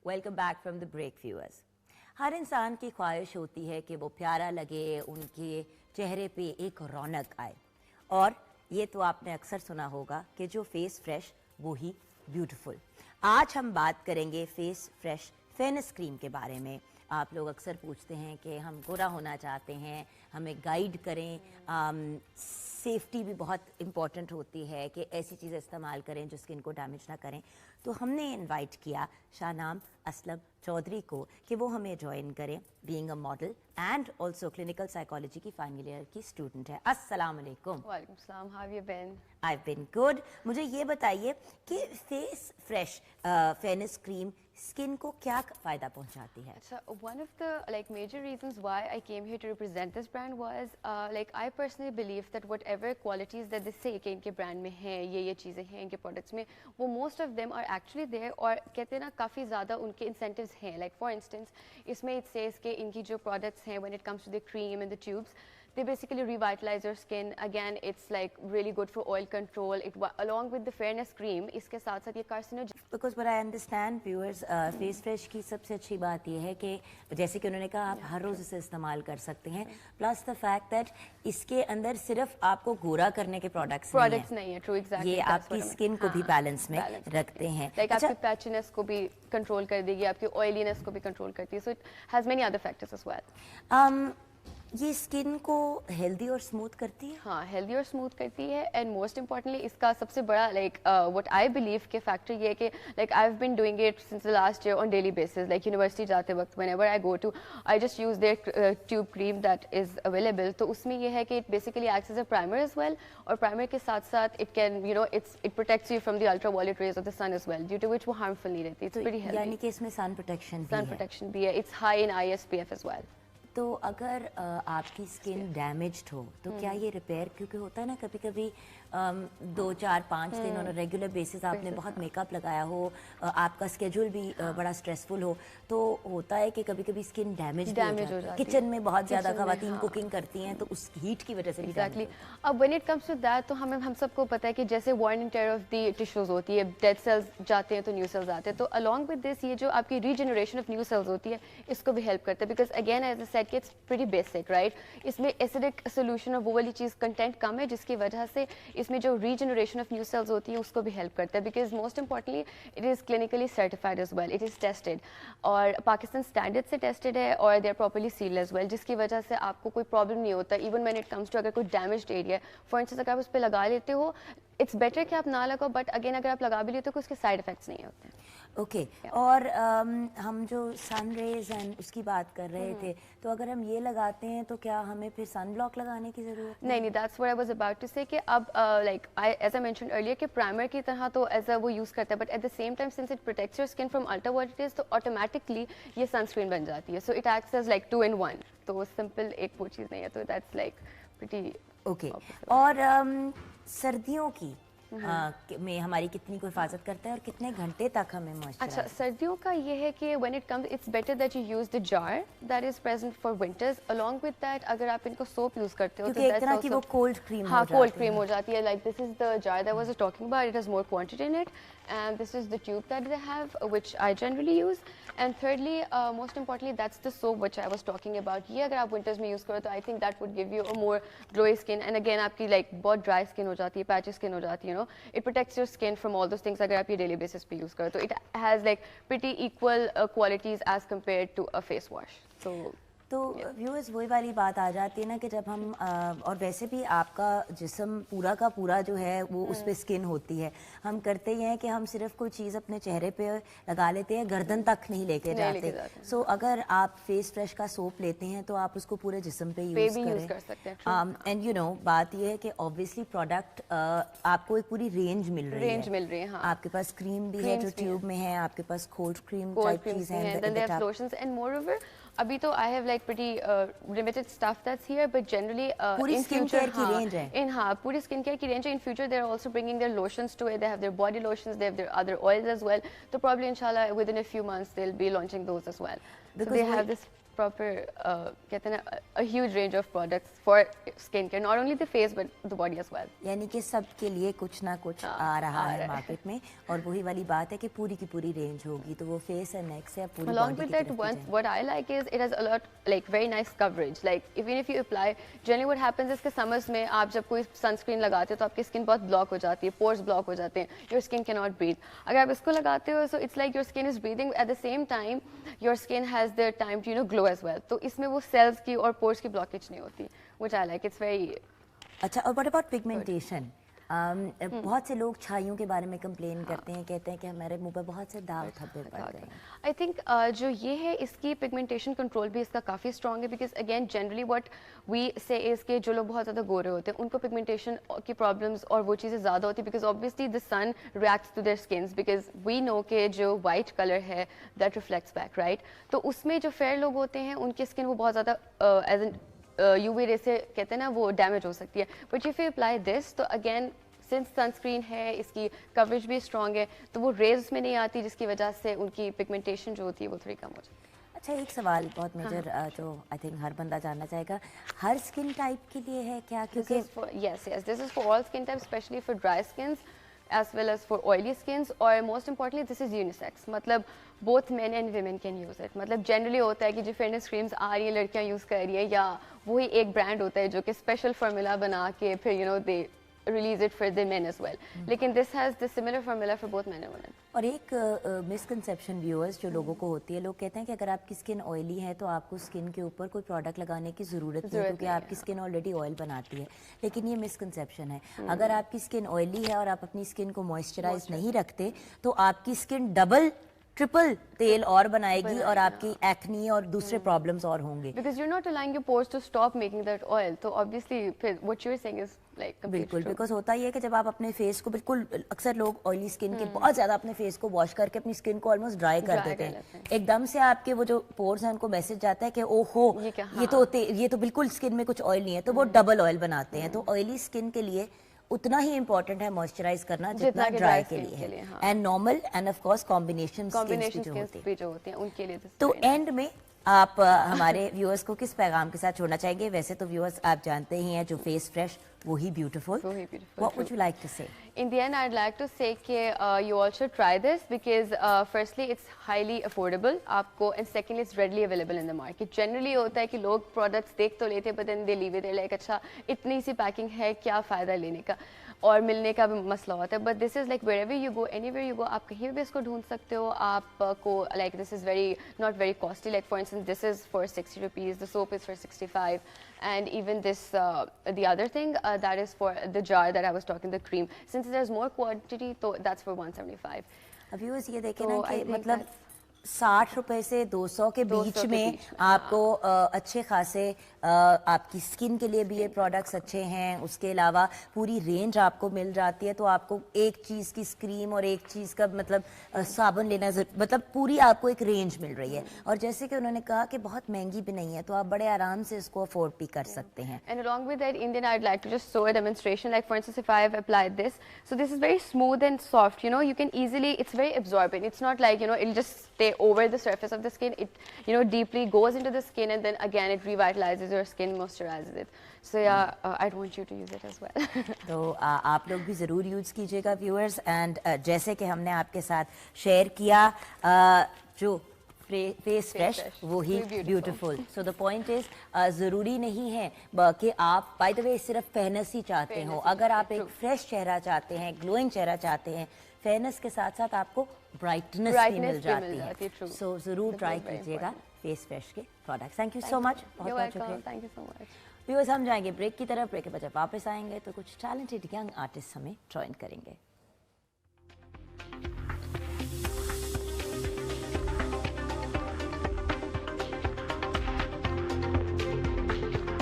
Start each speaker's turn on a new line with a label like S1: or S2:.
S1: Welcome back from the break viewers. हर इंसान की ख्वाहिश होती है कि वो प्यारा लगे, उनके चेहरे पे एक रौनक आए। और ये तो आपने अक्सर सुना होगा कि जो फेस फ्रेश वो ही ब्यूटीफुल। आज हम बात करेंगे फेस फ्रेश फेयरनेस क्रीम के बारे में। आप लोग अक्सर पूछते हैं कि हम गोरा होना चाहते हैं, हमें गाइड करें। सेफ्टी भी बहुत इम्पॉर्टेंट होती है कि ऐसी चीज़ें इस्तेमाल करें जो स्किन को डैमेज ना करें। तो हमने इनवाइट किया शाहनाम असलम चौधरी को कि वो हमें ज्वाइन करें। Being a model and also clinical psychology की फाइनल ईयर की स्टूडेंट है। अस्सलाम वालेकुम।
S2: वालेकुम सलाम, how have you been?
S1: I been good. मुझे ये बताइए कि face fresh fairness cream skin को क्या फ़ायदा पहुंचाती है?
S2: So one of the major reasons why I came here to represent this brand was I personally believe that whatever qualities that they say कि इनके brand में हैं, ये चीज़ें हैं इनके products में, वो most of them are actually there। और कहते हैं ना काफ़ी ज़्यादा उनके incentives हैं। Like for instance, इसमें it says कि इनकी जो products हैं when it comes to the cream and the tubes, they basically revitalize your skin. Again, it's like really good for oil control. Along with the fairness cream, इसके साथ साथ ये carcinogen।
S1: Because what I understand viewers, face fresh की सबसे अच्छी बात ये है कि जैसे कि उन्होंने कहा आप हर रोज़ इसे इस्तेमाल कर सकते हैं। प्लस द फैक्ट दैट इसके अंदर सिर्फ आपको गोरा करने के प्रोडक्ट्स
S2: नहीं है। True, exactly.
S1: ये आपकी स्किन को भी बैलेंस में रखते हैं।
S2: लाइक आपकी पैचीनेस को भी कंट्रोल कर देगी, आपकी ऑयलीनेस को भी कंट्रोल करती है। So it has many other factors as well.
S1: ये स्किन को हेल्दी और स्मूथ करती है।
S2: हाँ, हेल्दी और स्मूथ करती है। एंड मोस्ट इम्पॉर्टेंटली इसका सबसे बड़ा व्हाट आई बिलीव के फैक्टर ये है कि I have been doing it since the last year on daily basis. University जाते वक्त whenever I go to, I just use their tube cream that is available. तो उसमें ये है कि it basically acts as a primer as well, और primer के साथ साथ it can it protects you from the ultra violet rays of the sun as well, due to which वो हार्मफुल नहीं रहती। It's very healthy.
S1: यानी कि इसमें सन प्रोटेक्शन
S2: भी है। It's high in ISPF as well.
S1: तो अगर आपकी स्किन डैमेज्ड हो तो क्या ये रिपेयर, क्योंकि होता है ना कभी कभी 2 4 5 दिन और रेगुलर बेसिस आपने बहुत मेकअप लगाया हो, आपका स्केड्यूल भी बड़ा स्ट्रेसफुल हो, तो होता है कि कभी कभी स्किन डैमेज हो जाती है। किचन में बहुत ज़्यादा ख़वातीन कुकिंग करती हैं तो उस हीट की वजह से भी
S2: एग्जैक्टली। अब when it comes to that, तो हम सबको पता है कि जैसे wear and tear of the tissues होती है, डेड सेल्स जाते हैं तो न्यू सेल्स आते हैं। तो अलॉन्ग विद दिस ये जो आपकी रीजनरेशन ऑफ न्यू सेल्स होती है, इसको भी हेल्प करता है। Because again as I said कि इट्स प्रीटी बेसिक, राइट। इसमें एसिडिक सोल्यूशन और वो वाली चीज़ कंटेंट कम है, जिसकी वजह से इसमें जो रीजनरेशन ऑफ न्यू सेल्स होती है उसको भी हेल्प करता है। Because most importantly it is clinically certified as well, it is tested और पाकिस्तान स्टैंडर्ड से टेस्टेड है, और they are properly sealed as well, जिसकी वजह से आपको कोई प्रॉब्लम नहीं होता। Even when it comes to अगर कोई डैमेज्ड एरिया, फॉर इंस्टेंस अगर आप उस पर लगा लेते हो, इट्स बेटर कि आप ना लगाओ, बट अगेन अगर आप लगा भी लेते हो तो उसके साइड इफेक्ट्स नहीं होते हैं।
S1: ओके। और हम जो सन रेज एंड उसकी बात कर रहे थे, तो अगर हम ये लगाते हैं तो क्या हमें फिर सन ब्लॉक लगाने की जरूरत
S2: नहीं, that's what I was about to say कि अब एज आई मेंशन्ड अर्लियर कि प्राइमर की तरह तो एज वो यूज करता है, but at the same time since it protects your skin from ultraviolet rays, तो ऑटोमेटिकली ये सनस्क्रीन बन जाती है। So it acts as 2 in 1। तो सिंपल एक वो चीज़ नहीं है। तो दैट्स प्रीटी
S1: ओके। और सर्दियों की में हमारी कितनी को हिफाजत करता है और कितने घंटे तक हमें मॉइस्चराइज?
S2: अच्छा, सर्दियों का ये है कि when it comes it's better that you use the jar that is present for winters. Along with that अगर आप इनको सोप यूज करते हो तो
S1: एक तरह की वो कोल्ड क्रीम
S2: कोल्ड क्रीम हो जाती है। This is the jar that was talking about, it has more quantity in it, and this is the tube that they have, which I generally use. And thirdly, most importantly, that's the soap which I was talking about. ये अगर आप winters में use करो तो I think that would give you a more glowy skin, and again आपकी बहुत dry skin हो जाती है, patchy skin हो जाती है, it protects your skin from all those things अगर आप ये daily basis पे use करो। तो it has pretty equal qualities as compared to a face wash. तो
S1: व्यूअर्स वही वाली बात आ जाती है ना कि जब हम और वैसे भी आपका जिस्म पूरा का पूरा जो है वो उस पर स्किन होती है, हम करते ही हैं कि हम सिर्फ कोई चीज़ अपने चेहरे पे लगा लेते हैं, गर्दन तक नहीं लेके जाते। सो अगर आप फेस फ्रेश का सोप लेते हैं तो आप उसको पूरे जिस्म पे यूज़
S2: कर सकते हैं।
S1: एंड बात ये है कि ऑब्वियसली प्रोडक्ट आपको एक पूरी रेंज मिल रही है। हाँ। आपके पास क्रीम भी है जो ट्यूब में है, आपके पास कोल्ड क्रीम टाइप चीज़
S2: है। अभी तो I have pretty limited stuff that's here, but generally
S1: पूरी स्किन केयर की रेंज है।
S2: पूरी स्किन केयर की रेंज है। In future they are also bringing their lotions to it. They have their body lotions, they have their other oils as well. So probably inshallah within a few months they'll be launching those as well. So they have this proper कहते हैं ना a huge range of products for skincare, not only the face but the body as well.
S1: यानी कि सबके लिए कुछ ना कुछ आ रहा है मार्केट में, और वही वाली बात है कि पूरी की पूरी रेंज होगी, तो वो फेस एंड नेक से पूरी
S2: Along
S1: बॉडी
S2: with
S1: की
S2: that,
S1: तरफ
S2: what I like is it has a lot like very nice coverage. Like even if you apply, generally what happens is कि summers में आप जब कोई sunscreen लगाते हो तो आपकी skin बहुत block हो जाती है, pores block हो जाते हैं, your skin cannot breathe. अगर आप इसको लगाते हो, so it's like your skin is breathing at the same time, your skin has the time to glow as well. तो इसमें वो cells की और pores की blockage नहीं होती, which I like. It's very
S1: अच्छा, और what about pigmentation? बहुत से लोग छाइयों के बारे में कंप्लेन करते हैं, कहते हैं कि हमारे मुंह पर बहुत से दाग धब्बे पड़ रहे हैं।
S2: आई थिंक जो ये है इसकी पिगमेंटेशन कंट्रोल भी इसका काफ़ी स्ट्रॉन्ग है, because again generally what we say is के जो लोग बहुत ज़्यादा गोरे होते हैं उनको पिगमेंटेशन की प्रॉब्लम्स और वो चीज़ें ज़्यादा होती है, because obviously the sun reacts to their skins, because we know के जो वाइट कलर है दैट रिफ्लेक्ट्स बैक, राइट? तो उसमें जो फेयर लोग होते हैं उनकी स्किन वो बहुत ज़्यादा एज एन यूवी रे से कहते हैं ना वो डैमेज हो सकती है। But if you apply this तो अगेन सिंस सनस्क्रीन है, इसकी कवरेज भी स्ट्रॉन्ग है, तो वो रेज में नहीं आती, जिसकी वजह से उनकी पिगमेंटेशन जो होती है वो थोड़ी कम हो जाती है।
S1: अच्छा, एक सवाल बहुत मेजर जो आई थिंक हर बंदा जानना चाहेगा, हर स्किन टाइप के लिए है क्या? क्योंकि
S2: yes this is for all skin type, specially for dry skins as well as for oily skins, और most importantly this is unisex, मतलब both men and women can use it. मतलब generally होता है कि जो फेयरनेस क्रीम्स आ रही हैं लड़कियां यूज़ कर रही हैं, या वही एक ब्रांड होता है जो कि स्पेशल फार्मूला बना के फिर दे release it for the men as well. लेकिन this has the similar formula for both men and women.
S1: और एक मिसकंसेप्शन व्यूअर्स जो लोगों को होती है, लोग कहते हैं कि अगर आपकी स्किन ऑयली है तो आपको स्किन के ऊपर कोई प्रोडक्ट लगाने की ज़रूरत नहीं है, क्योंकि आपकी स्किन ऑलरेडी ऑयल बनाती है। लेकिन ये मिसकंसेप्शन है। अगर आपकी स्किन ऑयली है और आप अपनी स्किन को मॉइस्चराइज नहीं रखते तो आपकी स्किन डबल ट्रिपल तेल और बनाएगी और आपकी एक्नी और दूसरे प्रॉब्लम्स और होंगे।
S2: Because you're not allowing your pores to stop making that oil. तो obviously फिर what you're saying is like
S1: बिल्कुल, बिकॉज होता ही है कि जब आप अपने फेस को बिल्कुल, अक्सर लोग ऑयली स्किन के बहुत ज्यादा अपने फेस को वॉश करके अपनी स्किन को ऑलमोस्ट ड्राई कर देते हैं, एकदम से आपके वो जो पोर्स हैं उनको मैसेज जाता है कि ओहो ये तो बिल्कुल स्किन में कुछ ऑयल नहीं है, तो वो डबल ऑयल बनाते हैं। तो ऑयली स्किन के लिए उतना ही इम्पोर्टेंट है मॉइस्चराइज करना जितना ड्राई के लिए है, and normal end of course combination skins भी जो होती हैं
S2: उनके लिए।
S1: तो एंड में आप हमारे व्यूअर्स को किस पैगाम के साथ छोड़ना चाहेंगे? वैसे तो व्यूअर्स आप जानते ही हैं, जो फेस फ्रेश वही beautiful. What would you like to say?
S2: In the end, I'd like to say that you all should try this because firstly, it's highly affordable. आपको and secondly, it's readily available in the market. Generally होता है कि लोग products देख तो लेते हैं, but then they leave it. They're like, अच्छा इतनी सी पैकिंग है, क्या फ़ायदा लेने का, और मिलने का भी मसला होता है। But this is like wherever you go, anywhere you go, आप कहीं भी इसको ढूंढ सकते हो। आपको like this is not very costly. Like for instance, this is for 60 rupees. The soap is for 65, and even this the other thing that is for the jar that I was talking, the cream. Since there's more quantity, so that's for 175.
S1: अब viewers ये देखें ना कि मतलब 60 रुपए से 200 के बीच में आपको अच्छे खासे आपकी स्किन के लिए भी ये प्रोडक्ट्स अच्छे हैं। उसके अलावा पूरी रेंज आपको मिल जाती है, तो आपको एक चीज़ की क्रीम और एक चीज़ का मतलब साबुन लेना, मतलब पूरी आपको एक रेंज मिल रही है। और जैसे कि उन्होंने कहा कि बहुत महंगी भी नहीं है, तो आप बड़े आराम से इसको अफोर्ड भी कर सकते हैं।
S2: And along with that, Indian, I'd like to just show a demonstration. Like for instance, if I have applied this, so this is very smooth and soft. You can easily, it's very absorbent. It's not like it'll just stay over the surface of the skin. It deeply goes into the skin, and then again it revitalizes your skin, moisturizes it. So yeah, I'd want you to use it as well.
S1: तो आप लोग भी ज़रूर use कीजिएगा viewers. And जैसे कि हमने आपके साथ शेयर किया, जो फेस फ्रेश वो ही beautiful. So the point is ज़रूरी नहीं है कि आप बाय द वे सिर्फ फेयरनेस ही चाहते हो। अगर आप एक फ्रेश चेहरा चाहते हैं, ग्लोइंग चेहरा चाहते हैं, फेयरनेस के साथ साथ आपको ब्राइटनेस भी मिल जाती है। सो ज़रूर ट्राई कीजिएगा फेस फ्रेश के product. Thank you so much, बहुत बहुत शुक्रिया।
S2: Thank you so much.
S1: Viewers, हम जाएंगे ब्रेक की तरफ। ब्रेक के बाद जब वापस आएंगे तो कुछ टैलेंटेड यंग आर्टिस्ट हमें ज्वाइन करेंगे।